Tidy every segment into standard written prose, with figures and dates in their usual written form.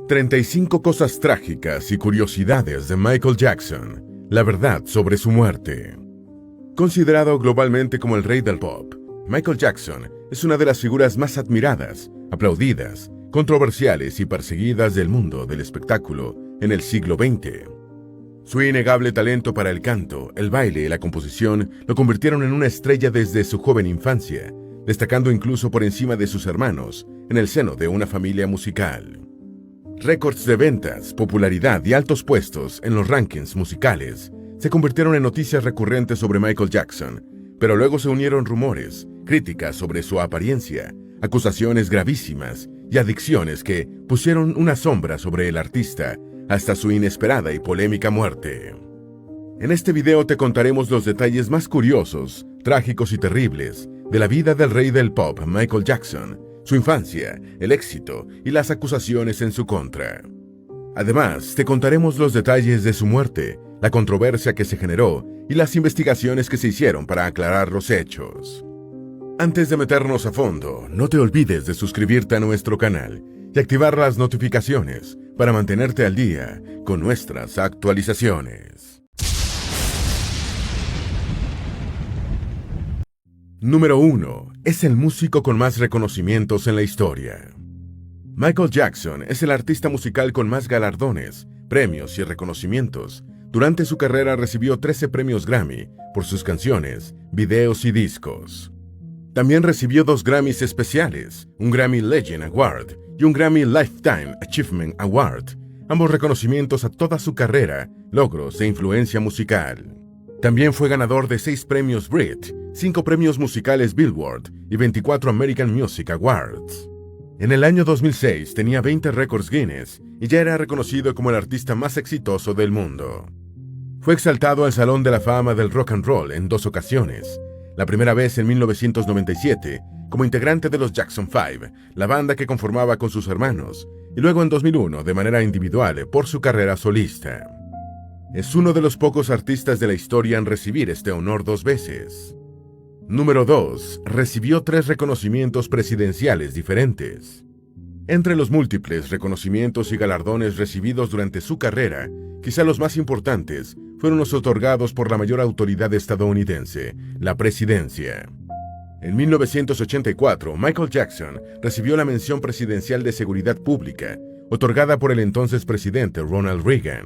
35 cosas trágicas y curiosidades de Michael Jackson. La verdad sobre su muerte. Considerado globalmente como el rey del pop, Michael Jackson es una de las figuras más admiradas, aplaudidas, controversiales y perseguidas del mundo del espectáculo en el siglo XX. Su innegable talento para el canto, el baile y la composición lo convirtieron en una estrella desde su joven infancia, destacando incluso por encima de sus hermanos en el seno de una familia musical. Récords de ventas, popularidad y altos puestos en los rankings musicales se convirtieron en noticias recurrentes sobre Michael Jackson, pero luego se unieron rumores, críticas sobre su apariencia, acusaciones gravísimas y adicciones que pusieron una sombra sobre el artista hasta su inesperada y polémica muerte. En este video te contaremos los detalles más curiosos, trágicos y terribles de la vida del rey del pop, Michael Jackson, su infancia, el éxito y las acusaciones en su contra. Además, te contaremos los detalles de su muerte, la controversia que se generó y las investigaciones que se hicieron para aclarar los hechos. Antes de meternos a fondo, no te olvides de suscribirte a nuestro canal y activar las notificaciones para mantenerte al día con nuestras actualizaciones. Número 1. Es el músico con más reconocimientos en la historia. Michael Jackson es el artista musical con más galardones, premios y reconocimientos. Durante su carrera recibió 13 premios Grammy por sus canciones, videos y discos. También recibió 2 Grammys especiales, un Grammy Legend Award y un Grammy Lifetime Achievement Award, ambos reconocimientos a toda su carrera, logros e influencia musical. También fue ganador de 6 premios Brit, 5 premios musicales Billboard y 24 American Music Awards. En el año 2006 tenía 20 récords Guinness y ya era reconocido como el artista más exitoso del mundo. Fue exaltado al Salón de la Fama del Rock and Roll en 2 ocasiones. La primera vez en 1997, como integrante de los Jackson 5, la banda que conformaba con sus hermanos, y luego en 2001 de manera individual por su carrera solista. Es uno de los pocos artistas de la historia en recibir este honor 2 veces. Número 2. Recibió 3 reconocimientos presidenciales diferentes. Entre los múltiples reconocimientos y galardones recibidos durante su carrera, quizá los más importantes fueron los otorgados por la mayor autoridad estadounidense, la presidencia. En 1984, Michael Jackson recibió la mención presidencial de Seguridad Pública, otorgada por el entonces presidente Ronald Reagan.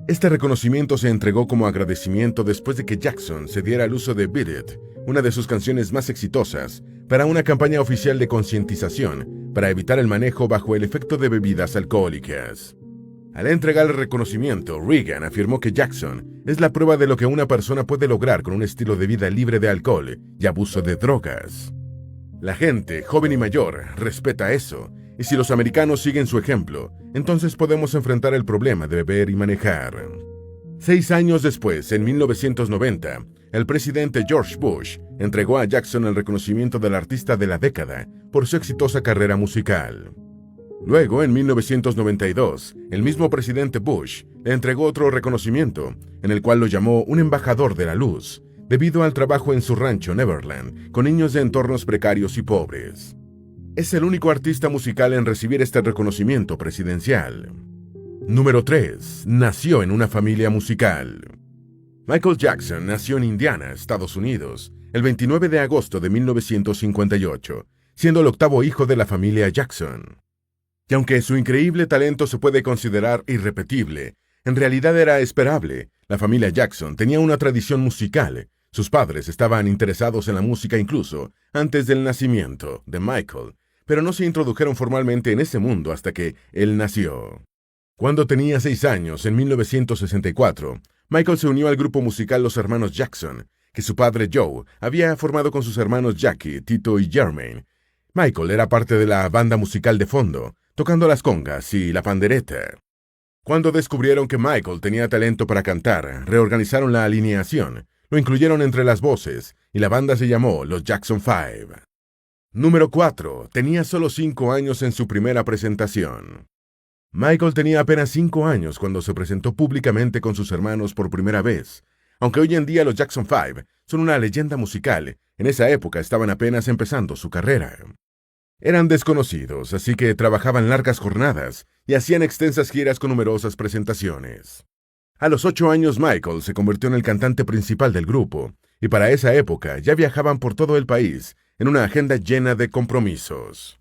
Este reconocimiento se entregó como agradecimiento después de que Jackson se diera al uso de Beat It, una de sus canciones más exitosas, para una campaña oficial de concientización para evitar el manejo bajo el efecto de bebidas alcohólicas. Al entregar el reconocimiento, Reagan afirmó que Jackson es la prueba de lo que una persona puede lograr con un estilo de vida libre de alcohol y abuso de drogas. La gente, joven y mayor, respeta eso, y si los americanos siguen su ejemplo, entonces podemos enfrentar el problema de beber y manejar. 6 años después, en 1990, el presidente George Bush entregó a Jackson el reconocimiento del artista de la década por su exitosa carrera musical. Luego, en 1992, el mismo presidente Bush le entregó otro reconocimiento, en el cual lo llamó un embajador de la luz, debido al trabajo en su rancho Neverland con niños de entornos precarios y pobres. Es el único artista musical en recibir este reconocimiento presidencial. Número 3. Nació en una familia musical. Michael Jackson nació en Indiana, Estados Unidos, el 29 de agosto de 1958, siendo el 8º hijo de la familia Jackson. Y aunque su increíble talento se puede considerar irrepetible, en realidad era esperable. La familia Jackson tenía una tradición musical. Sus padres estaban interesados en la música incluso antes del nacimiento de Michael, pero no se introdujeron formalmente en ese mundo hasta que él nació. Cuando tenía 6 años, en 1964, Michael se unió al grupo musical Los Hermanos Jackson, que su padre Joe había formado con sus hermanos Jackie, Tito y Jermaine. Michael era parte de la banda musical de fondo, tocando las congas y la pandereta. Cuando descubrieron que Michael tenía talento para cantar, reorganizaron la alineación, lo incluyeron entre las voces y la banda se llamó los Jackson 5. Número 4. Tenía solo 5 años en su primera presentación. Michael tenía apenas 5 años cuando se presentó públicamente con sus hermanos por primera vez. Aunque hoy en día los Jackson 5 son una leyenda musical, en esa época estaban apenas empezando su carrera. Eran desconocidos, así que trabajaban largas jornadas y hacían extensas giras con numerosas presentaciones. A los 8 años Michael se convirtió en el cantante principal del grupo, y para esa época ya viajaban por todo el país en una agenda llena de compromisos.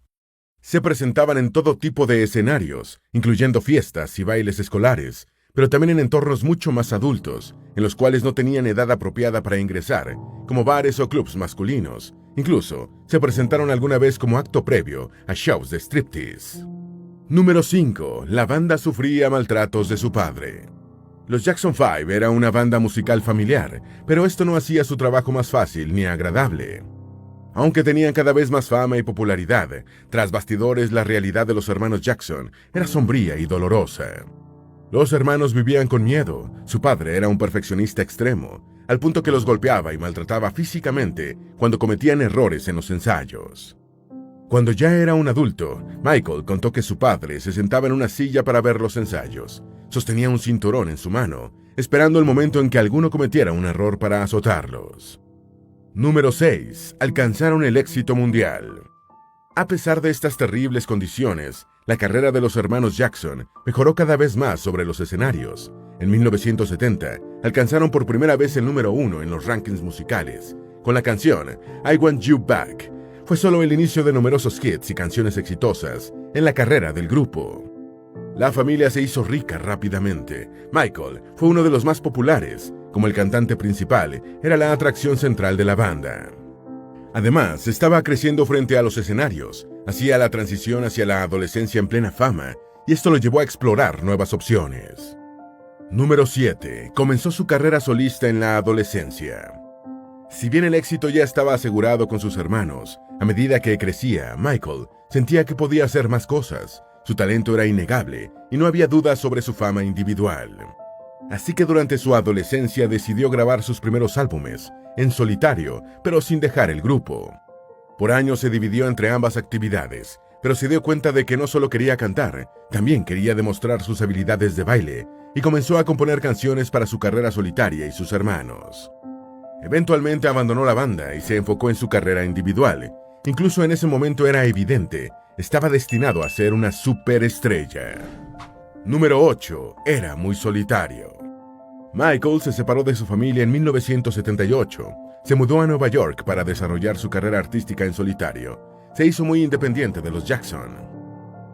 Se presentaban en todo tipo de escenarios, incluyendo fiestas y bailes escolares, pero también en entornos mucho más adultos, en los cuales no tenían edad apropiada para ingresar, como bares o clubs masculinos. Incluso se presentaron alguna vez como acto previo a shows de striptease. Número 5. La banda sufría maltratos de su padre. Los Jackson 5 era una banda musical familiar, pero esto no hacía su trabajo más fácil ni agradable. Aunque tenían cada vez más fama y popularidad, tras bastidores la realidad de los hermanos Jackson era sombría y dolorosa. Los hermanos vivían con miedo. Su padre era un perfeccionista extremo, al punto que los golpeaba y maltrataba físicamente cuando cometían errores en los ensayos. Cuando ya era un adulto, Michael contó que su padre se sentaba en una silla para ver los ensayos. Sostenía un cinturón en su mano, esperando el momento en que alguno cometiera un error para azotarlos. Número 6. Alcanzaron el éxito mundial. A pesar de estas terribles condiciones, la carrera de los hermanos Jackson mejoró cada vez más sobre los escenarios. En 1970, alcanzaron por primera vez el número 1 en los rankings musicales, con la canción I Want You Back. Fue solo el inicio de numerosos hits y canciones exitosas en la carrera del grupo. La familia se hizo rica rápidamente. Michael fue uno de los más populares. Como el cantante principal, era la atracción central de la banda. Además, estaba creciendo frente a los escenarios, hacía la transición hacia la adolescencia en plena fama, y esto lo llevó a explorar nuevas opciones. Número 7. Comenzó su carrera solista en la adolescencia. Si bien el éxito ya estaba asegurado con sus hermanos, a medida que crecía, Michael sentía que podía hacer más cosas. Su talento era innegable y no había dudas sobre su fama individual. Así que durante su adolescencia decidió grabar sus primeros álbumes, en solitario, pero sin dejar el grupo. Por años se dividió entre ambas actividades, pero se dio cuenta de que no solo quería cantar, también quería demostrar sus habilidades de baile, y comenzó a componer canciones para su carrera solitaria y sus hermanos. Eventualmente abandonó la banda y se enfocó en su carrera individual. Incluso en ese momento era evidente, estaba destinado a ser una superestrella. Número 8. Era muy solitario. Michael se separó de su familia en 1978. Se mudó a Nueva York para desarrollar su carrera artística en solitario. Se hizo muy independiente de los Jackson.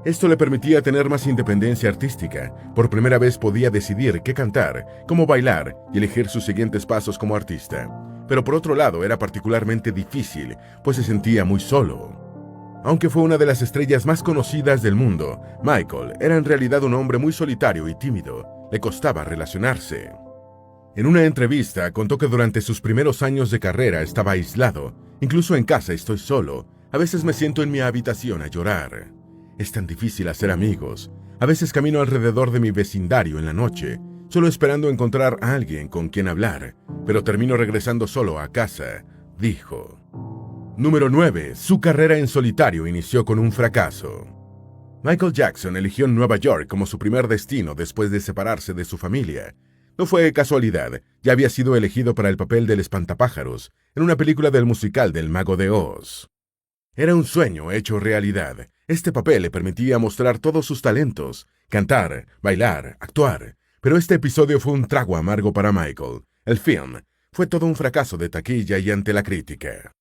Esto le permitía tener más independencia artística. Por primera vez podía decidir qué cantar, cómo bailar y elegir sus siguientes pasos como artista. Pero por otro lado era particularmente difícil, pues se sentía muy solo. Aunque fue una de las estrellas más conocidas del mundo, Michael era en realidad un hombre muy solitario y tímido. Le costaba relacionarse. En una entrevista contó que durante sus primeros años de carrera estaba aislado. Incluso en casa estoy solo. A veces me siento en mi habitación a llorar. Es tan difícil hacer amigos. A veces camino alrededor de mi vecindario en la noche, solo esperando encontrar a alguien con quien hablar, pero termino regresando solo a casa, dijo. Número 9. Su carrera en solitario inició con un fracaso. Michael Jackson eligió Nueva York como su primer destino después de separarse de su familia. No fue casualidad, ya había sido elegido para el papel del espantapájaros en una película del musical del Mago de Oz. Era un sueño hecho realidad. Este papel le permitía mostrar todos sus talentos, cantar, bailar, actuar. Pero este episodio fue un trago amargo para Michael. El film fue todo un fracaso de taquilla y ante la crítica.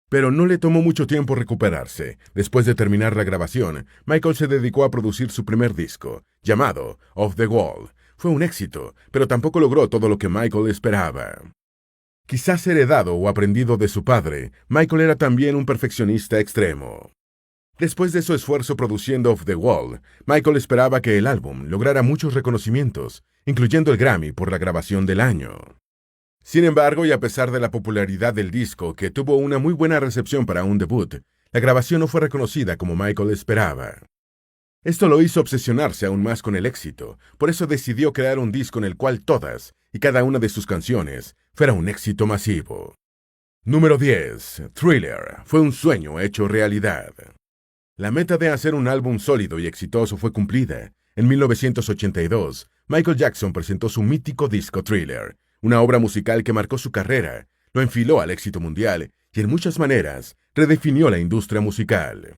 Pero no le tomó mucho tiempo recuperarse. Después de terminar la grabación, Michael se dedicó a producir su primer disco, llamado Off the Wall. Fue un éxito, pero tampoco logró todo lo que Michael esperaba. Quizás heredado o aprendido de su padre, Michael era también un perfeccionista extremo. Después de su esfuerzo produciendo Off the Wall, Michael esperaba que el álbum lograra muchos reconocimientos, incluyendo el Grammy por la grabación del año. Sin embargo, y a pesar de la popularidad del disco, que tuvo una muy buena recepción para un debut, la grabación no fue reconocida como Michael esperaba. Esto lo hizo obsesionarse aún más con el éxito, por eso decidió crear un disco en el cual todas y cada una de sus canciones fuera un éxito masivo. Número 10. Thriller fue un sueño hecho realidad. La meta de hacer un álbum sólido y exitoso fue cumplida. En 1982, Michael Jackson presentó su mítico disco Thriller, una obra musical que marcó su carrera, lo enfiló al éxito mundial y en muchas maneras redefinió la industria musical.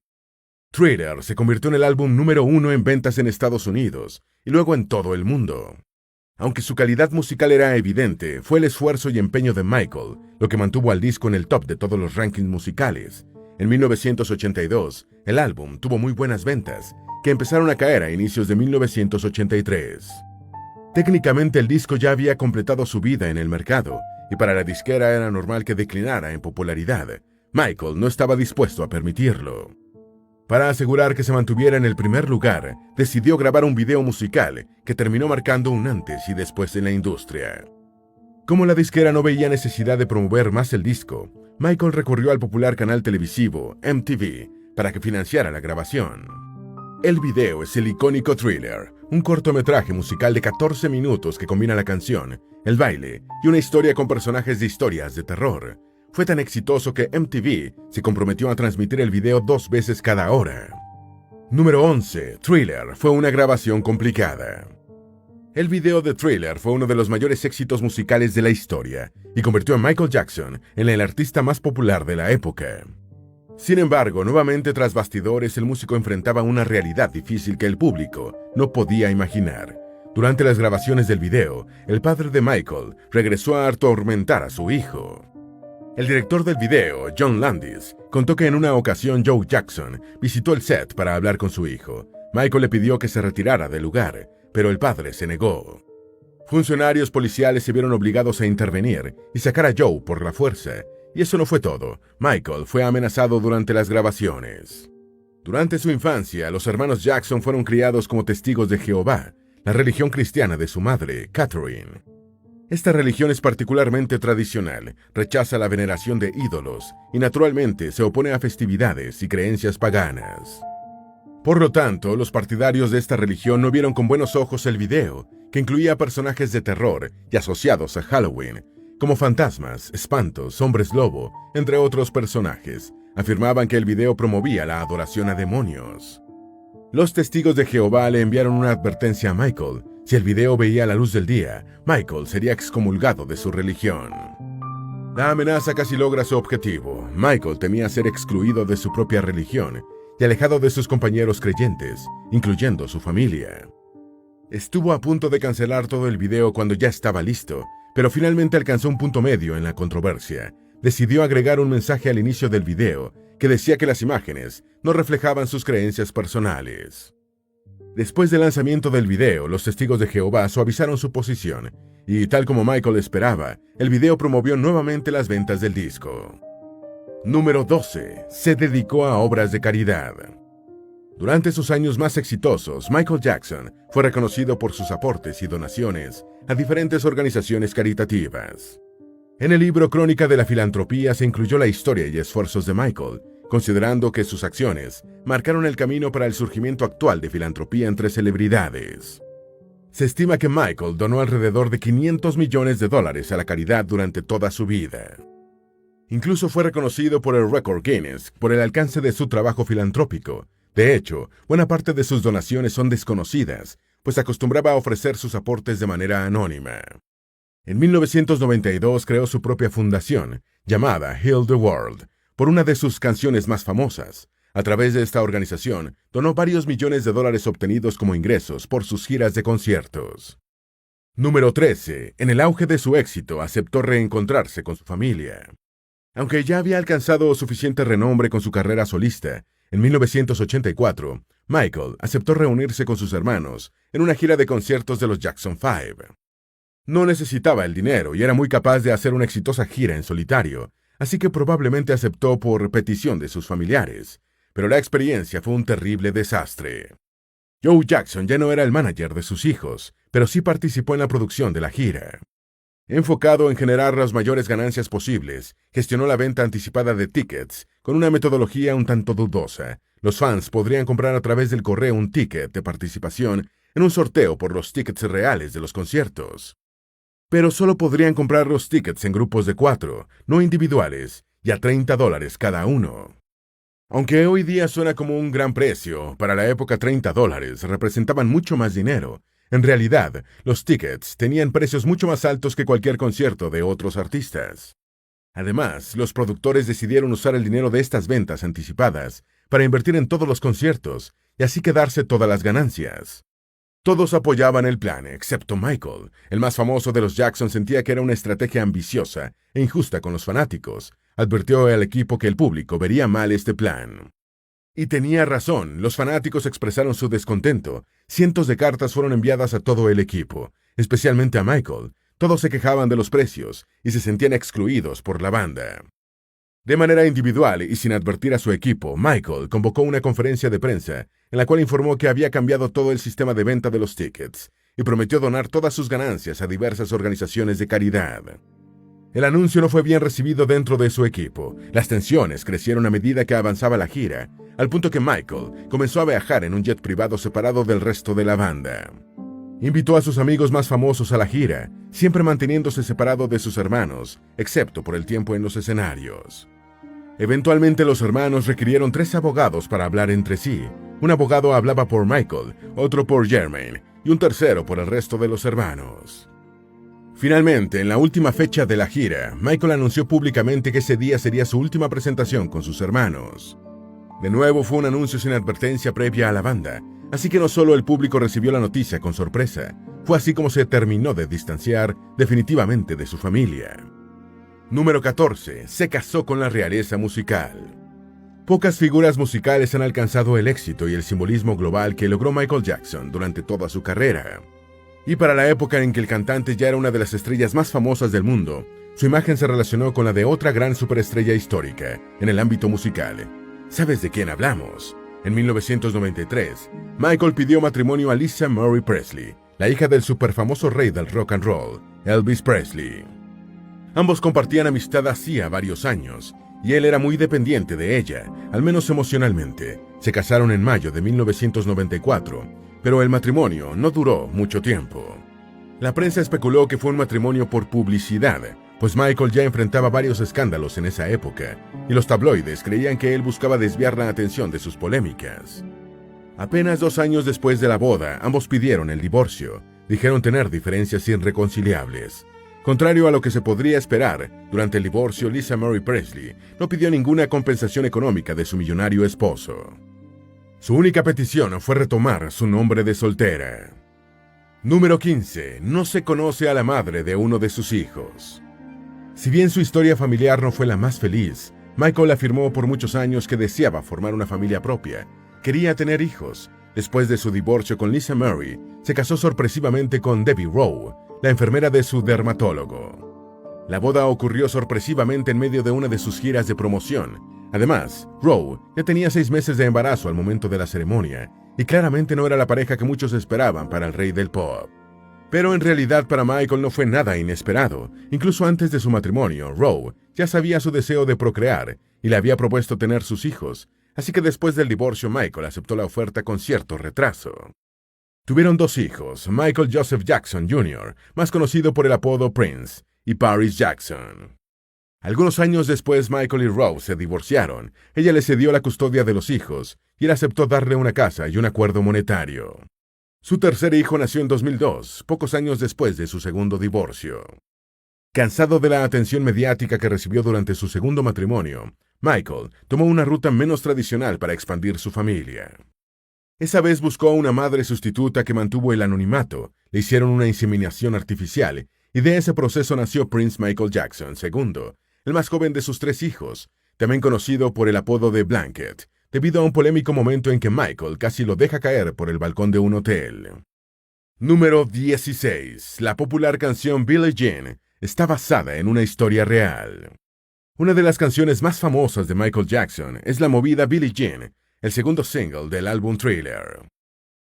Thriller se convirtió en el álbum número 1 en ventas en Estados Unidos y luego en todo el mundo. Aunque su calidad musical era evidente, fue el esfuerzo y empeño de Michael lo que mantuvo al disco en el top de todos los rankings musicales. En 1982, el álbum tuvo muy buenas ventas, que empezaron a caer a inicios de 1983. Técnicamente el disco ya había completado su vida en el mercado, y para la disquera era normal que declinara en popularidad. Michael no estaba dispuesto a permitirlo. Para asegurar que se mantuviera en el primer lugar, decidió grabar un video musical que terminó marcando un antes y después en la industria. Como la disquera no veía necesidad de promover más el disco, Michael recurrió al popular canal televisivo MTV para que financiara la grabación. El video es el icónico Thriller, un cortometraje musical de 14 minutos que combina la canción, el baile y una historia con personajes de historias de terror. Fue tan exitoso que MTV se comprometió a transmitir el video 2 veces cada hora. Número 11. Thriller fue una grabación complicada. El video de Thriller fue uno de los mayores éxitos musicales de la historia y convirtió a Michael Jackson en el artista más popular de la época. Sin embargo, nuevamente tras bastidores, el músico enfrentaba una realidad difícil que el público no podía imaginar. Durante las grabaciones del video, el padre de Michael regresó a atormentar a su hijo. El director del video, John Landis, contó que en una ocasión Joe Jackson visitó el set para hablar con su hijo. Michael le pidió que se retirara del lugar, pero el padre se negó. Funcionarios policiales se vieron obligados a intervenir y sacar a Joe por la fuerza. Y eso no fue todo. Michael fue amenazado durante las grabaciones. Durante su infancia, los hermanos Jackson fueron criados como testigos de Jehová, la religión cristiana de su madre, Catherine. Esta religión es particularmente tradicional, rechaza la veneración de ídolos y naturalmente se opone a festividades y creencias paganas. Por lo tanto, los partidarios de esta religión no vieron con buenos ojos el video, que incluía personajes de terror y asociados a Halloween, como fantasmas, espantos, hombres lobo, entre otros personajes. Afirmaban que el video promovía la adoración a demonios. Los testigos de Jehová le enviaron una advertencia a Michael. Si el video veía la luz del día, Michael sería excomulgado de su religión. La amenaza casi logra su objetivo. Michael temía ser excluido de su propia religión y alejado de sus compañeros creyentes, incluyendo su familia. Estuvo a punto de cancelar todo el video cuando ya estaba listo, pero finalmente alcanzó un punto medio en la controversia. Decidió agregar un mensaje al inicio del video que decía que las imágenes no reflejaban sus creencias personales. Después del lanzamiento del video, los testigos de Jehová suavizaron su posición, y tal como Michael esperaba, el video promovió nuevamente las ventas del disco. Número 12. Se dedicó a obras de caridad. Durante sus años más exitosos, Michael Jackson fue reconocido por sus aportes y donaciones a diferentes organizaciones caritativas. En el libro Crónica de la Filantropía se incluyó la historia y esfuerzos de Michael, considerando que sus acciones marcaron el camino para el surgimiento actual de filantropía entre celebridades. Se estima que Michael donó alrededor de $500 millones a la caridad durante toda su vida. Incluso fue reconocido por el récord Guinness por el alcance de su trabajo filantrópico. De hecho, buena parte de sus donaciones son desconocidas, pues acostumbraba a ofrecer sus aportes de manera anónima. En 1992 creó su propia fundación, llamada Heal the World, por una de sus canciones más famosas. A través de esta organización, donó varios millones de dólares obtenidos como ingresos por sus giras de conciertos. Número 13. En el auge de su éxito, aceptó reencontrarse con su familia. Aunque ya había alcanzado suficiente renombre con su carrera solista, en 1984, Michael aceptó reunirse con sus hermanos en una gira de conciertos de los Jackson 5. No necesitaba el dinero y era muy capaz de hacer una exitosa gira en solitario, así que probablemente aceptó por petición de sus familiares, pero la experiencia fue un terrible desastre. Joe Jackson ya no era el manager de sus hijos, pero sí participó en la producción de la gira. Enfocado en generar las mayores ganancias posibles, gestionó la venta anticipada de tickets con una metodología un tanto dudosa. Los fans podrían comprar a través del correo un ticket de participación en un sorteo por los tickets reales de los conciertos. Pero solo podrían comprar los tickets en grupos de 4, no individuales, y a $30 cada uno. Aunque hoy día suena como un gran precio, para la época $30 representaban mucho más dinero. En realidad, los tickets tenían precios mucho más altos que cualquier concierto de otros artistas. Además, los productores decidieron usar el dinero de estas ventas anticipadas para invertir en todos los conciertos y así quedarse todas las ganancias. Todos apoyaban el plan, excepto Michael. El más famoso de los Jackson sentía que era una estrategia ambiciosa e injusta con los fanáticos. Advirtió al equipo que el público vería mal este plan. Y tenía razón, los fanáticos expresaron su descontento. Cientos de cartas fueron enviadas a todo el equipo, especialmente a Michael. Todos se quejaban de los precios y se sentían excluidos por la banda. De manera individual y sin advertir a su equipo, Michael convocó una conferencia de prensa en la cual informó que había cambiado todo el sistema de venta de los tickets y prometió donar todas sus ganancias a diversas organizaciones de caridad. El anuncio no fue bien recibido dentro de su equipo. Las tensiones crecieron a medida que avanzaba la gira, al punto que Michael comenzó a viajar en un jet privado separado del resto de la banda. Invitó a sus amigos más famosos a la gira, siempre manteniéndose separado de sus hermanos, excepto por el tiempo en los escenarios. Eventualmente los hermanos requirieron 3 abogados para hablar entre sí. Un abogado hablaba por Michael, otro por Jermaine y un tercero por el resto de los hermanos. Finalmente, en la última fecha de la gira, Michael anunció públicamente que ese día sería su última presentación con sus hermanos. De nuevo fue un anuncio sin advertencia previa a la banda, así que no solo el público recibió la noticia con sorpresa, fue así como se terminó de distanciar definitivamente de su familia. Número 14. Se casó con la realeza musical. Pocas figuras musicales han alcanzado el éxito y el simbolismo global que logró Michael Jackson durante toda su carrera. Y para la época en que el cantante ya era una de las estrellas más famosas del mundo, su imagen se relacionó con la de otra gran superestrella histórica en el ámbito musical. ¿Sabes de quién hablamos? En 1993, Michael pidió matrimonio a Lisa Marie Presley, la hija del superfamoso rey del rock and roll, Elvis Presley. Ambos compartían amistad hacía varios años, y él era muy dependiente de ella, al menos emocionalmente. Se casaron en mayo de 1994, pero el matrimonio no duró mucho tiempo. La prensa especuló que fue un matrimonio por publicidad, pues Michael ya enfrentaba varios escándalos en esa época, y los tabloides creían que él buscaba desviar la atención de sus polémicas. Apenas 2 años después de la boda, ambos pidieron el divorcio. Dijeron tener diferencias irreconciliables. Contrario a lo que se podría esperar, durante el divorcio, Lisa Marie Presley no pidió ninguna compensación económica de su millonario esposo. Su única petición fue retomar su nombre de soltera. Número 15. No se conoce a la madre de uno de sus hijos. Si bien su historia familiar no fue la más feliz, Michael afirmó por muchos años que deseaba formar una familia propia. Quería tener hijos. Después de su divorcio con Lisa Marie, se casó sorpresivamente con Debbie Rowe, la enfermera de su dermatólogo. La boda ocurrió sorpresivamente en medio de una de sus giras de promoción. Además, Rowe ya tenía 6 meses de embarazo al momento de la ceremonia, y claramente no era la pareja que muchos esperaban para el rey del pop. Pero en realidad para Michael no fue nada inesperado. Incluso antes de su matrimonio, Rowe ya sabía su deseo de procrear y le había propuesto tener sus hijos, así que después del divorcio Michael aceptó la oferta con cierto retraso. Tuvieron 2 hijos, Michael Joseph Jackson Jr., más conocido por el apodo Prince, y Paris Jackson. Algunos años después, Michael y Rowe se divorciaron. Ella le cedió la custodia de los hijos, y él aceptó darle una casa y un acuerdo monetario. Su tercer hijo nació en 2002, pocos años después de su segundo divorcio. Cansado de la atención mediática que recibió durante su segundo matrimonio, Michael tomó una ruta menos tradicional para expandir su familia. Esa vez buscó a una madre sustituta que mantuvo el anonimato, le hicieron una inseminación artificial, y de ese proceso nació Prince Michael Jackson II, el más joven de sus 3 hijos, también conocido por el apodo de Blanket, debido a un polémico momento en que Michael casi lo deja caer por el balcón de un hotel. Número 16. La popular canción Billie Jean está basada en una historia real. Una de las canciones más famosas de Michael Jackson es la movida Billie Jean, el segundo single del álbum Thriller.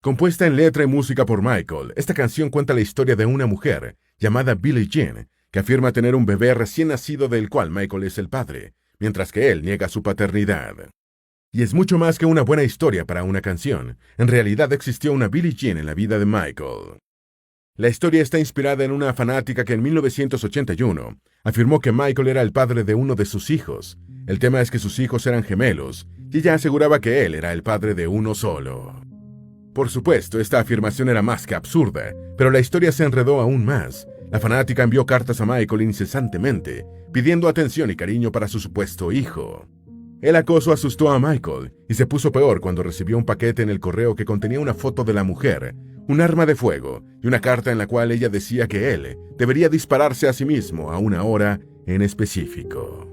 Compuesta en letra y música por Michael, esta canción cuenta la historia de una mujer llamada Billie Jean, que afirma tener un bebé recién nacido del cual Michael es el padre, mientras que él niega su paternidad. Y es mucho más que una buena historia para una canción. En realidad existió una Billie Jean en la vida de Michael. La historia está inspirada en una fanática que en 1981 afirmó que Michael era el padre de uno de sus hijos. El tema es que sus hijos eran gemelos, y ella aseguraba que él era el padre de uno solo. Por supuesto, esta afirmación era más que absurda, pero la historia se enredó aún más. La fanática envió cartas a Michael incesantemente, pidiendo atención y cariño para su supuesto hijo. El acoso asustó a Michael y se puso peor cuando recibió un paquete en el correo que contenía una foto de la mujer, un arma de fuego y una carta en la cual ella decía que él debería dispararse a sí mismo a una hora en específico.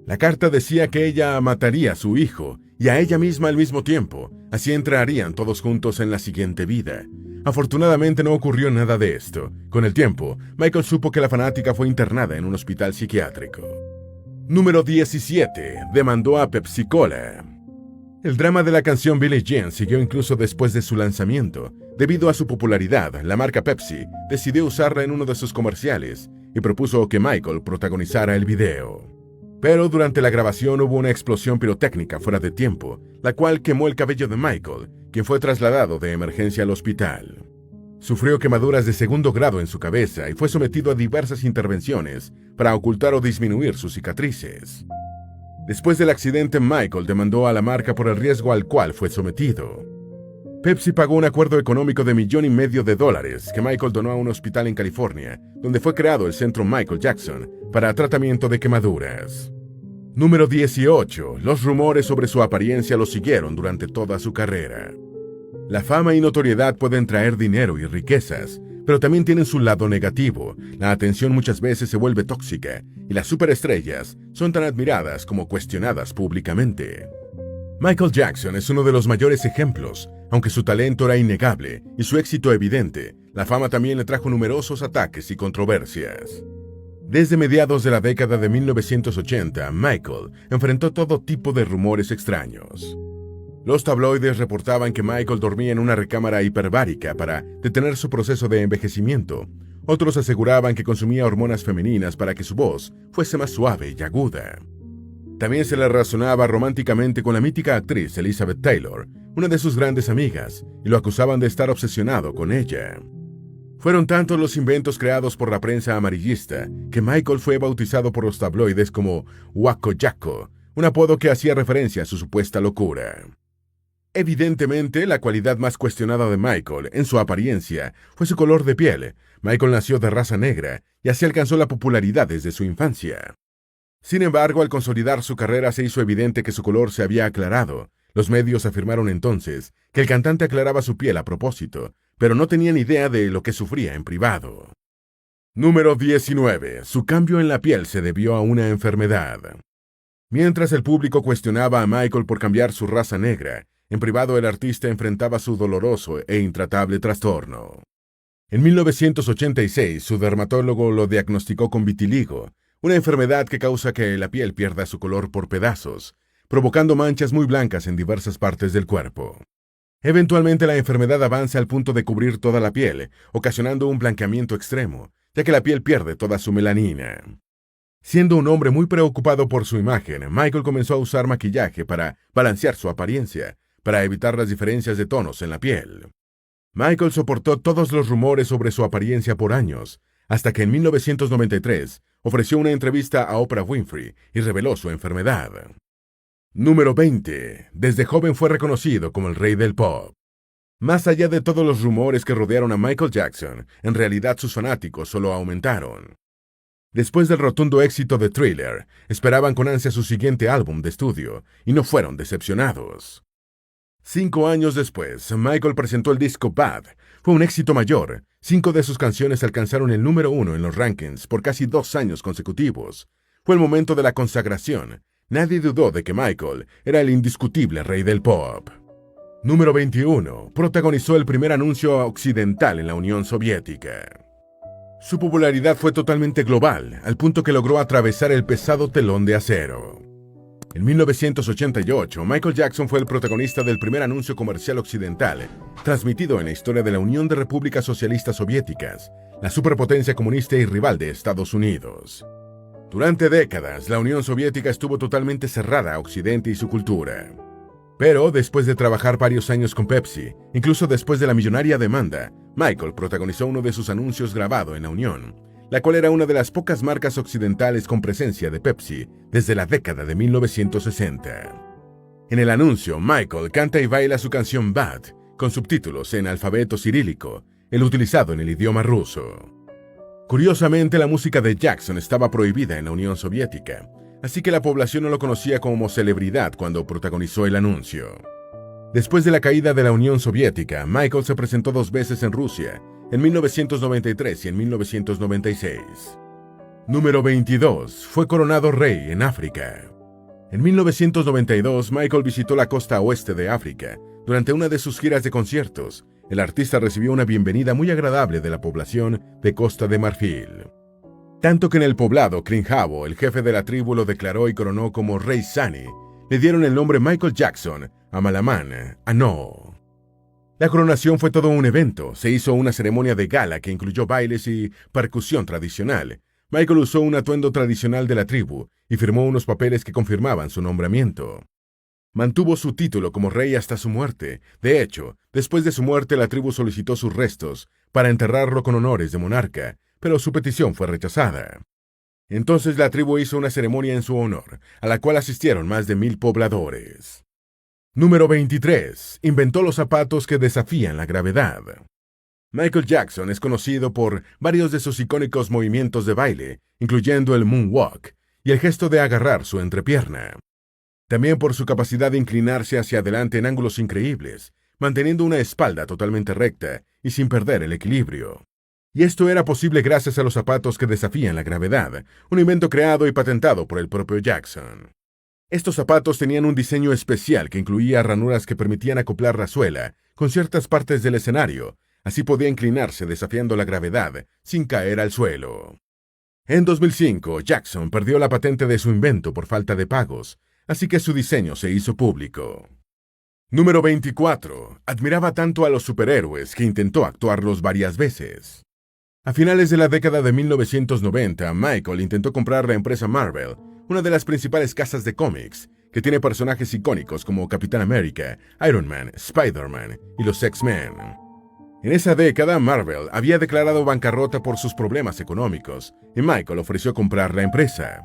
La carta decía que ella mataría a su hijo y a ella misma al mismo tiempo, así entrarían todos juntos en la siguiente vida. Afortunadamente no ocurrió nada de esto. Con el tiempo, Michael supo que la fanática fue internada en un hospital psiquiátrico. Número 17. Demandó a Pepsi Cola. El drama de la canción Billie Jean siguió incluso después de su lanzamiento. Debido a su popularidad, la marca Pepsi decidió usarla en uno de sus comerciales y propuso que Michael protagonizara el video. Pero durante la grabación hubo una explosión pirotécnica fuera de tiempo, la cual quemó el cabello de Michael, quien fue trasladado de emergencia al hospital. Sufrió quemaduras de segundo grado en su cabeza y fue sometido a diversas intervenciones para ocultar o disminuir sus cicatrices. Después del accidente, Michael demandó a la marca por el riesgo al cual fue sometido. Pepsi pagó un acuerdo económico de $1,500,000 que Michael donó a un hospital en California, donde fue creado el Centro Michael Jackson para tratamiento de quemaduras. Número 18. Los rumores sobre su apariencia lo siguieron durante toda su carrera. La fama y notoriedad pueden traer dinero y riquezas, pero también tienen su lado negativo. La atención muchas veces se vuelve tóxica y las superestrellas son tan admiradas como cuestionadas públicamente. Michael Jackson es uno de los mayores ejemplos. Aunque su talento era innegable y su éxito evidente, la fama también le trajo numerosos ataques y controversias. Desde mediados de la década de 1980, Michael enfrentó todo tipo de rumores extraños. Los tabloides reportaban que Michael dormía en una recámara hiperbárica para detener su proceso de envejecimiento. Otros aseguraban que consumía hormonas femeninas para que su voz fuese más suave y aguda. También se le relacionaba románticamente con la mítica actriz Elizabeth Taylor, una de sus grandes amigas, y lo acusaban de estar obsesionado con ella. Fueron tantos los inventos creados por la prensa amarillista que Michael fue bautizado por los tabloides como Waco Jacko, un apodo que hacía referencia a su supuesta locura. Evidentemente, la cualidad más cuestionada de Michael en su apariencia fue su color de piel. Michael nació de raza negra y así alcanzó la popularidad desde su infancia. Sin embargo, al consolidar su carrera se hizo evidente que su color se había aclarado. Los medios afirmaron entonces que el cantante aclaraba su piel a propósito, pero no tenían idea de lo que sufría en privado. Número 19. Su cambio en la piel se debió a una enfermedad. Mientras el público cuestionaba a Michael por cambiar su raza negra, en privado el artista enfrentaba su doloroso e intratable trastorno. En 1986, su dermatólogo lo diagnosticó con vitiligo, una enfermedad que causa que la piel pierda su color por pedazos, provocando manchas muy blancas en diversas partes del cuerpo. Eventualmente la enfermedad avanza al punto de cubrir toda la piel, ocasionando un blanqueamiento extremo, ya que la piel pierde toda su melanina. Siendo un hombre muy preocupado por su imagen, Michael comenzó a usar maquillaje para balancear su apariencia, para evitar las diferencias de tonos en la piel. Michael soportó todos los rumores sobre su apariencia por años, hasta que en 1993 ofreció una entrevista a Oprah Winfrey y reveló su enfermedad. Número 20. Desde joven fue reconocido como el rey del pop. Más allá de todos los rumores que rodearon a Michael Jackson, en realidad sus fanáticos solo aumentaron. Después del rotundo éxito de Thriller, esperaban con ansia su siguiente álbum de estudio, y no fueron decepcionados. 5 años después, Michael presentó el disco Bad. Fue un éxito mayor. 5 de sus canciones alcanzaron el número 1 en los rankings por casi 2 años consecutivos. Fue el momento de la consagración. Nadie dudó de que Michael era el indiscutible rey del pop. Número 21. Protagonizó el primer anuncio occidental en la Unión Soviética. Su popularidad fue totalmente global, al punto que logró atravesar el pesado telón de acero. En 1988, Michael Jackson fue el protagonista del primer anuncio comercial occidental, transmitido en la historia de la Unión de Repúblicas Socialistas Soviéticas, la superpotencia comunista y rival de Estados Unidos. Durante décadas, la Unión Soviética estuvo totalmente cerrada a Occidente y su cultura. Pero, después de trabajar varios años con Pepsi, incluso después de la millonaria demanda, Michael protagonizó uno de sus anuncios grabado en la Unión, la cual era una de las pocas marcas occidentales con presencia de Pepsi desde la década de 1960. En el anuncio, Michael canta y baila su canción Bad, con subtítulos en alfabeto cirílico, el utilizado en el idioma ruso. Curiosamente, la música de Jackson estaba prohibida en la Unión Soviética. así que la población no lo conocía como celebridad cuando protagonizó el anuncio. Después de la caída de la Unión Soviética, Michael se presentó 2 veces en Rusia, en 1993 y en 1996. Número 22. Fue coronado rey en África. En 1992, Michael visitó la costa oeste de África. Durante una de sus giras de conciertos, el artista recibió una bienvenida muy agradable de la población de Costa de Marfil. Tanto que en el poblado Crinjabo, el jefe de la tribu lo declaró y coronó como Rey Sani. Le dieron el nombre Michael Jackson a Malaman Ano. La coronación fue todo un evento. Se hizo una ceremonia de gala que incluyó bailes y percusión tradicional. Michael usó un atuendo tradicional de la tribu y firmó unos papeles que confirmaban su nombramiento. Mantuvo su título como rey hasta su muerte. De hecho, después de su muerte la tribu solicitó sus restos para enterrarlo con honores de monarca, pero su petición fue rechazada. Entonces la tribu hizo una ceremonia en su honor, a la cual asistieron más de 1000 pobladores. Número 23. Inventó los zapatos que desafían la gravedad. Michael Jackson es conocido por varios de sus icónicos movimientos de baile, incluyendo el moonwalk y el gesto de agarrar su entrepierna. También por su capacidad de inclinarse hacia adelante en ángulos increíbles, manteniendo una espalda totalmente recta y sin perder el equilibrio. Y esto era posible gracias a los zapatos que desafían la gravedad, un invento creado y patentado por el propio Jackson. Estos zapatos tenían un diseño especial que incluía ranuras que permitían acoplar la suela con ciertas partes del escenario. Así podía inclinarse desafiando la gravedad sin caer al suelo. En 2005, Jackson perdió la patente de su invento por falta de pagos, así que su diseño se hizo público. Número 24. Admiraba tanto a los superhéroes que intentó actuarlos varias veces. A finales de la década de 1990, Michael intentó comprar la empresa Marvel, una de las principales casas de cómics, que tiene personajes icónicos como Capitán América, Iron Man, Spider-Man y los X-Men. En esa década, Marvel había declarado bancarrota por sus problemas económicos, y Michael ofreció comprar la empresa.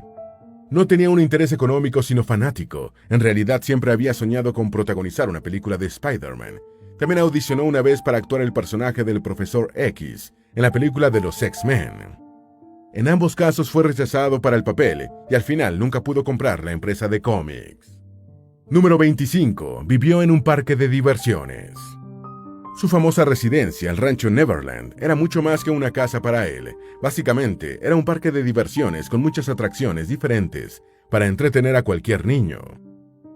No tenía un interés económico sino fanático. En realidad siempre había soñado con protagonizar una película de Spider-Man. También audicionó una vez para actuar el personaje del Profesor X en la película de los X-Men. En ambos casos fue rechazado para el papel, y al final nunca pudo comprar la empresa de cómics. Número 25. Vivió en un parque de diversiones. Su famosa residencia, el rancho Neverland, era mucho más que una casa para él. Básicamente, era un parque de diversiones con muchas atracciones diferentes para entretener a cualquier niño.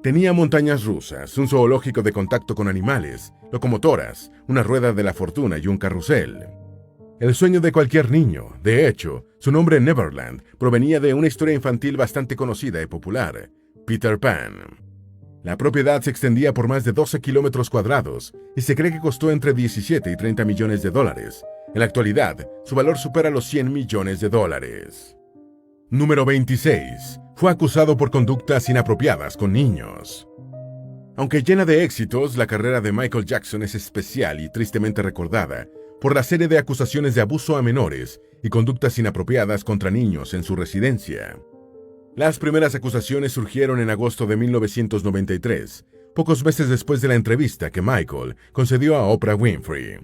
Tenía montañas rusas, un zoológico de contacto con animales, locomotoras, una rueda de la fortuna y un carrusel. El sueño de cualquier niño. De hecho, su nombre Neverland provenía de una historia infantil bastante conocida y popular, Peter Pan. La propiedad se extendía por más de 12 kilómetros cuadrados y se cree que costó entre 17 y 30 millones de dólares. En la actualidad, su valor supera los 100 millones de dólares. Número 26. Fue acusado por conductas inapropiadas con niños. Aunque llena de éxitos, la carrera de Michael Jackson es especial y tristemente recordada por la serie de acusaciones de abuso a menores y conductas inapropiadas contra niños en su residencia. Las primeras acusaciones surgieron en agosto de 1993, pocos meses después de la entrevista que Michael concedió a Oprah Winfrey.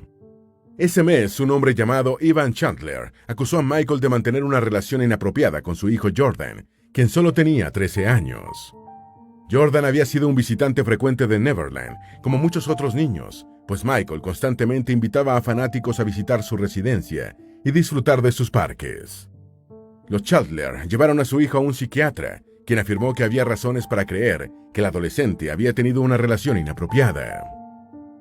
Ese mes, un hombre llamado Ivan Chandler acusó a Michael de mantener una relación inapropiada con su hijo Jordan, quien solo tenía 13 años. Jordan había sido un visitante frecuente de Neverland, como muchos otros niños, pues Michael constantemente invitaba a fanáticos a visitar su residencia y disfrutar de sus parques. Los Chandler llevaron a su hijo a un psiquiatra, quien afirmó que había razones para creer que el adolescente había tenido una relación inapropiada.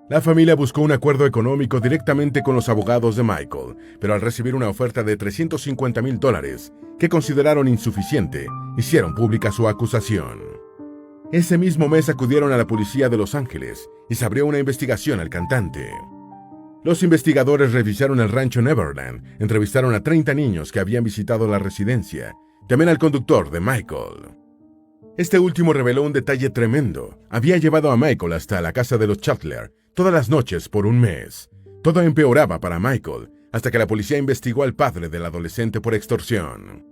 La familia buscó un acuerdo económico directamente con los abogados de Michael, pero al recibir una oferta de $350,000, que consideraron insuficiente, hicieron pública su acusación. Ese mismo mes acudieron a la policía de Los Ángeles y se abrió una investigación al cantante. Los investigadores revisaron el rancho Neverland, entrevistaron a 30 niños que habían visitado la residencia, también al conductor de Michael. Este último reveló un detalle tremendo. Había llevado a Michael hasta la casa de los Chandler todas las noches por un mes. Todo empeoraba para Michael, hasta que la policía investigó al padre del adolescente por extorsión.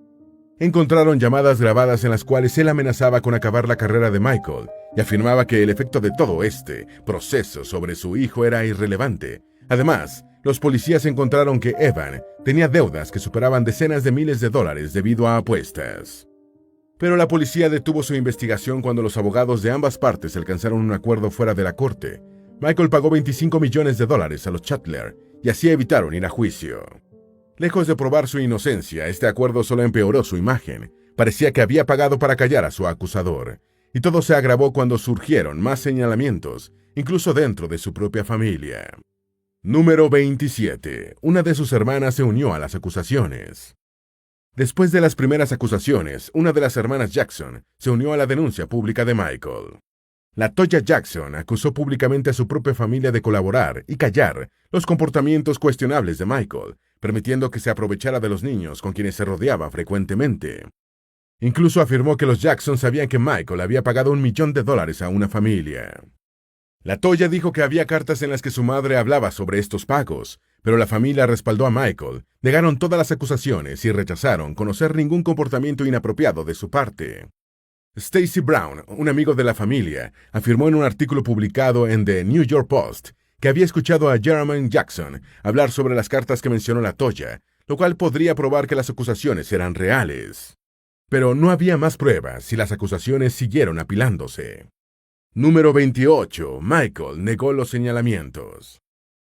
Encontraron llamadas grabadas en las cuales él amenazaba con acabar la carrera de Michael y afirmaba que el efecto de todo este proceso sobre su hijo era irrelevante. Además, los policías encontraron que Evan tenía deudas que superaban decenas de miles de dólares debido a apuestas. Pero la policía detuvo su investigación cuando los abogados de ambas partes alcanzaron un acuerdo fuera de la corte. Michael pagó $25 millones a los Chandler y así evitaron ir a juicio. Lejos de probar su inocencia, este acuerdo solo empeoró su imagen. Parecía que había pagado para callar a su acusador. Y todo se agravó cuando surgieron más señalamientos, incluso dentro de su propia familia. Número 27. Una de sus hermanas se unió a las acusaciones. Después de las primeras acusaciones, una de las hermanas Jackson se unió a la denuncia pública de Michael. La Toya Jackson acusó públicamente a su propia familia de colaborar y callar los comportamientos cuestionables de Michael, permitiendo que se aprovechara de los niños con quienes se rodeaba frecuentemente. Incluso afirmó que los Jackson sabían que Michael había pagado $1 millón a una familia. La Toya dijo que había cartas en las que su madre hablaba sobre estos pagos, pero la familia respaldó a Michael, negaron todas las acusaciones y rechazaron conocer ningún comportamiento inapropiado de su parte. Stacy Brown, un amigo de la familia, afirmó en un artículo publicado en The New York Post que había escuchado a Jermaine Jackson hablar sobre las cartas que mencionó la Toya, lo cual podría probar que las acusaciones eran reales. Pero no había más pruebas y las acusaciones siguieron apilándose. Número 28. Michael negó los señalamientos.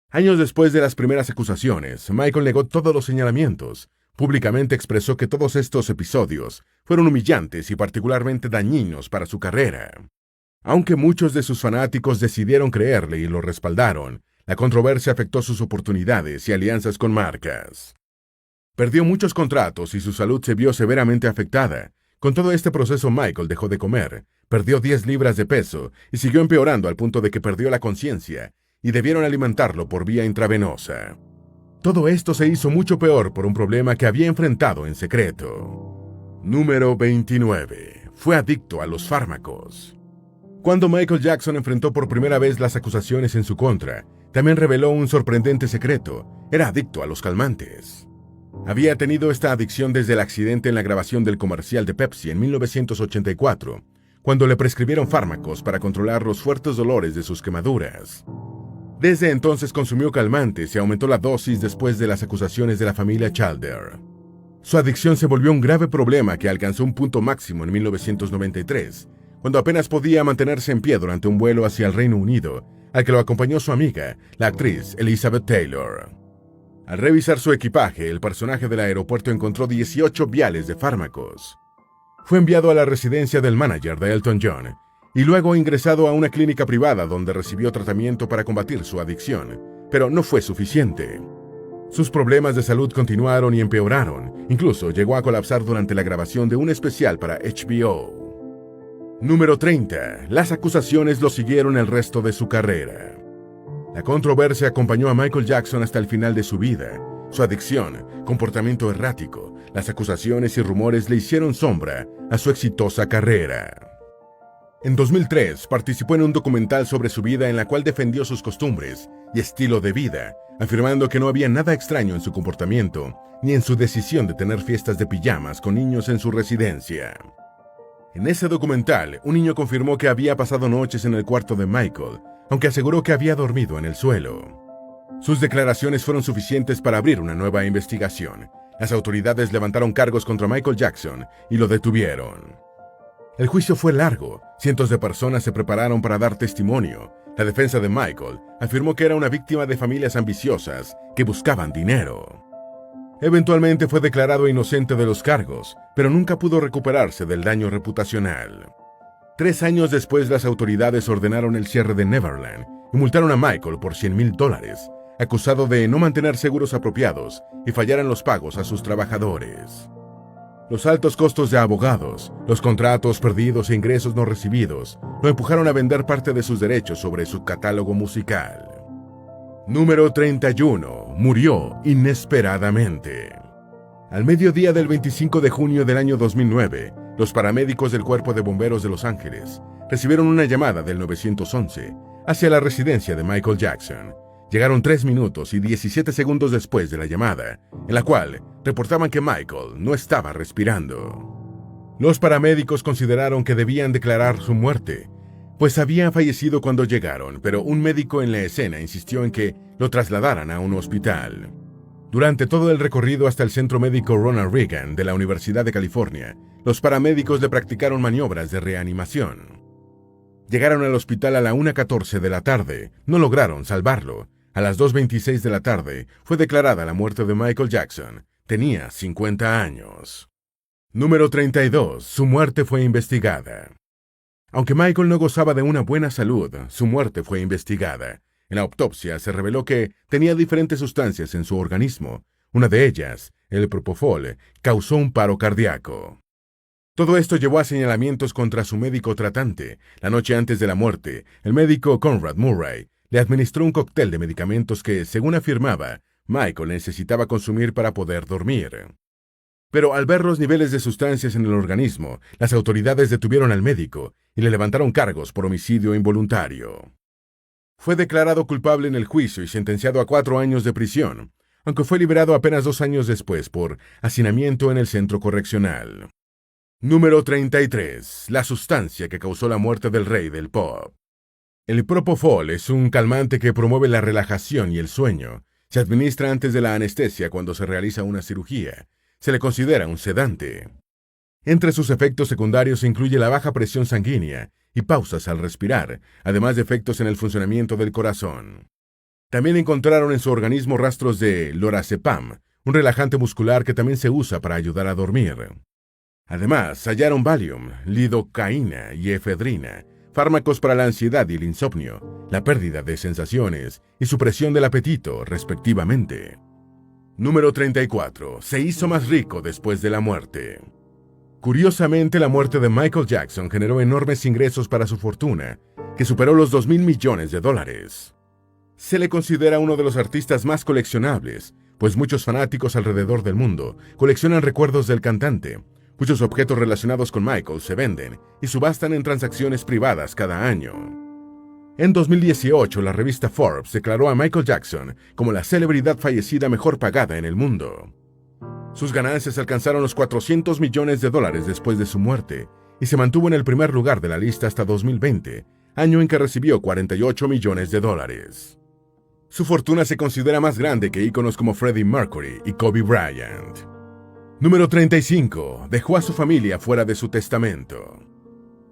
Años después de las primeras acusaciones, Michael negó todos los señalamientos. Públicamente expresó que todos estos episodios fueron humillantes y particularmente dañinos para su carrera. Aunque muchos de sus fanáticos decidieron creerle y lo respaldaron, la controversia afectó sus oportunidades y alianzas con marcas. Perdió muchos contratos y su salud se vio severamente afectada. Con todo este proceso, Michael dejó de comer, perdió 10 libras de peso y siguió empeorando al punto de que perdió la conciencia y debieron alimentarlo por vía intravenosa. Todo esto se hizo mucho peor por un problema que había enfrentado en secreto. Número 29. Fue adicto a los fármacos. Cuando Michael Jackson enfrentó por primera vez las acusaciones en su contra, también reveló un sorprendente secreto: era adicto a los calmantes. Había tenido esta adicción desde el accidente en la grabación del comercial de Pepsi en 1984, cuando le prescribieron fármacos para controlar los fuertes dolores de sus quemaduras. Desde entonces consumió calmantes y aumentó la dosis después de las acusaciones de la familia Chandler. Su adicción se volvió un grave problema que alcanzó un punto máximo en 1993, cuando apenas podía mantenerse en pie durante un vuelo hacia el Reino Unido, al que lo acompañó su amiga, la actriz Elizabeth Taylor. Al revisar su equipaje, el personaje del aeropuerto encontró 18 viales de fármacos. Fue enviado a la residencia del manager de Elton John y luego ingresado a una clínica privada donde recibió tratamiento para combatir su adicción, pero no fue suficiente. Sus problemas de salud continuaron y empeoraron, incluso llegó a colapsar durante la grabación de un especial para HBO. Número 30. Las acusaciones lo siguieron el resto de su carrera. La controversia acompañó a Michael Jackson hasta el final de su vida. Su adicción, comportamiento errático, las acusaciones y rumores le hicieron sombra a su exitosa carrera. En 2003 participó en un documental sobre su vida en la cual defendió sus costumbres y estilo de vida, afirmando que no había nada extraño en su comportamiento ni en su decisión de tener fiestas de pijamas con niños en su residencia. En ese documental, un niño confirmó que había pasado noches en el cuarto de Michael, aunque aseguró que había dormido en el suelo. Sus declaraciones fueron suficientes para abrir una nueva investigación. Las autoridades levantaron cargos contra Michael Jackson y lo detuvieron. El juicio fue largo. Cientos de personas se prepararon para dar testimonio. La defensa de Michael afirmó que era una víctima de familias ambiciosas que buscaban dinero. Eventualmente fue declarado inocente de los cargos, pero nunca pudo recuperarse del daño reputacional. 3 años después, las autoridades ordenaron el cierre de Neverland y multaron a Michael por $100,000, acusado de no mantener seguros apropiados y fallar en los pagos a sus trabajadores. Los altos costos de abogados, los contratos perdidos e ingresos no recibidos lo empujaron a vender parte de sus derechos sobre su catálogo musical. Número 31. Murió inesperadamente. Al mediodía del 25 de junio del año 2009, los paramédicos del Cuerpo de Bomberos de Los Ángeles recibieron una llamada del 911 hacia la residencia de Michael Jackson. Llegaron 3 minutos y 17 segundos después de la llamada, en la cual reportaban que Michael no estaba respirando. Los paramédicos consideraron que debían declarar su muerte, pues había fallecido cuando llegaron, pero un médico en la escena insistió en que lo trasladaran a un hospital. Durante todo el recorrido hasta el Centro Médico Ronald Reagan de la Universidad de California, los paramédicos le practicaron maniobras de reanimación. Llegaron al hospital a la 1:14 de la tarde, no lograron salvarlo. A las 2:26 de la tarde fue declarada la muerte de Michael Jackson. Tenía 50 años. Número 32. Su muerte fue investigada. Aunque Michael no gozaba de una buena salud, su muerte fue investigada. En la autopsia se reveló que tenía diferentes sustancias en su organismo. Una de ellas, el propofol, causó un paro cardíaco. Todo esto llevó a señalamientos contra su médico tratante. La noche antes de la muerte, el médico Conrad Murray le administró un cóctel de medicamentos que, según afirmaba, Michael necesitaba consumir para poder dormir. Pero al ver los niveles de sustancias en el organismo, las autoridades detuvieron al médico y le levantaron cargos por homicidio involuntario. Fue declarado culpable en el juicio y sentenciado a 4 años de prisión, aunque fue liberado apenas 2 años después por hacinamiento en el centro correccional. Número 33. La sustancia que causó la muerte del rey del pop. El propofol es un calmante que promueve la relajación y el sueño. Se administra antes de la anestesia cuando se realiza una cirugía. Se le considera un sedante. Entre sus efectos secundarios se incluye la baja presión sanguínea y pausas al respirar, además de efectos en el funcionamiento del corazón. También encontraron en su organismo rastros de lorazepam, un relajante muscular que también se usa para ayudar a dormir. Además, hallaron Valium, lidocaína y efedrina, fármacos para la ansiedad y el insomnio, la pérdida de sensaciones y supresión del apetito, respectivamente. Número 34. Se hizo más rico después de la muerte. Curiosamente, la muerte de Michael Jackson generó enormes ingresos para su fortuna, que superó los $2,000 millones. Se le considera uno de los artistas más coleccionables, pues muchos fanáticos alrededor del mundo coleccionan recuerdos del cantante. Muchos objetos relacionados con Michael se venden y subastan en transacciones privadas cada año. En 2018, la revista Forbes declaró a Michael Jackson como la celebridad fallecida mejor pagada en el mundo. Sus ganancias alcanzaron los $400 millones después de su muerte y se mantuvo en el primer lugar de la lista hasta 2020, año en que recibió $48 millones. Su fortuna se considera más grande que íconos como Freddie Mercury y Kobe Bryant. Número 35. Dejó a su familia fuera de su testamento.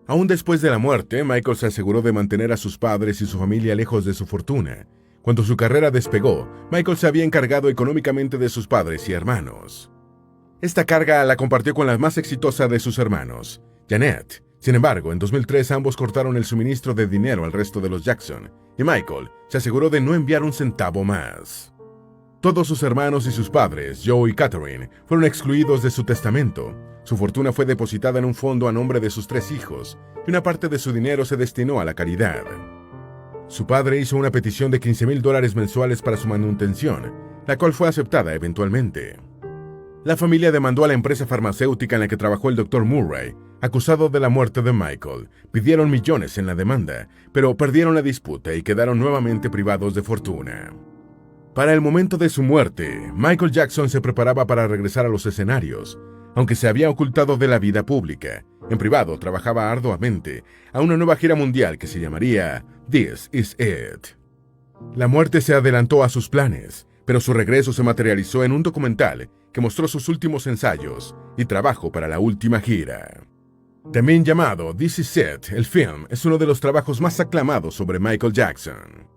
Aún después de la muerte, Michael se aseguró de mantener a sus padres y su familia lejos de su fortuna. Cuando su carrera despegó, Michael se había encargado económicamente de sus padres y hermanos. Esta carga la compartió con la más exitosa de sus hermanos, Janet. Sin embargo, en 2003 ambos cortaron el suministro de dinero al resto de los Jackson, y Michael se aseguró de no enviar un centavo más. Todos sus hermanos y sus padres, Joe y Catherine, fueron excluidos de su testamento. Su fortuna fue depositada en un fondo a nombre de sus 3 hijos, y una parte de su dinero se destinó a la caridad. Su padre hizo una petición de $15,000 mensuales para su manutención, la cual fue aceptada eventualmente. La familia demandó a la empresa farmacéutica en la que trabajó el Dr. Murray, acusado de la muerte de Michael. Pidieron millones en la demanda, pero perdieron la disputa y quedaron nuevamente privados de fortuna. Para el momento de su muerte, Michael Jackson se preparaba para regresar a los escenarios, aunque se había ocultado de la vida pública. En privado trabajaba arduamente a una nueva gira mundial que se llamaría This Is It. La muerte se adelantó a sus planes, pero su regreso se materializó en un documental que mostró sus últimos ensayos y trabajo para la última gira. También llamado This Is It, el film es uno de los trabajos más aclamados sobre Michael Jackson.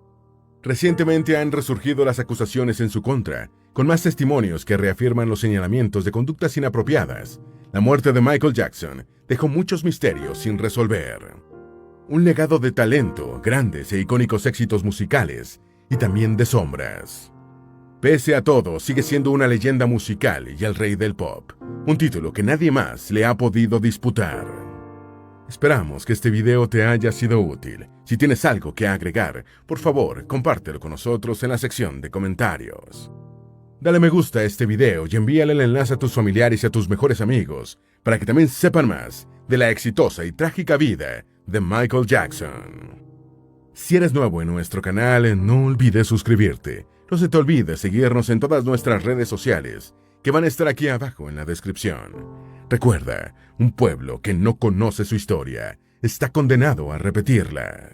Recientemente han resurgido las acusaciones en su contra, con más testimonios que reafirman los señalamientos de conductas inapropiadas. La muerte de Michael Jackson dejó muchos misterios sin resolver. Un legado de talento, grandes e icónicos éxitos musicales, y también de sombras. Pese a todo, sigue siendo una leyenda musical y el rey del pop, un título que nadie más le ha podido disputar. Esperamos que este video te haya sido útil. Si tienes algo que agregar, por favor, compártelo con nosotros en la sección de comentarios. Dale me gusta a este video y envíale el enlace a tus familiares y a tus mejores amigos, para que también sepan más de la exitosa y trágica vida de Michael Jackson. Si eres nuevo en nuestro canal, no olvides suscribirte. No se te olvide seguirnos en todas nuestras redes sociales, que van a estar aquí abajo en la descripción. Recuerda, un pueblo que no conoce su historia está condenado a repetirla.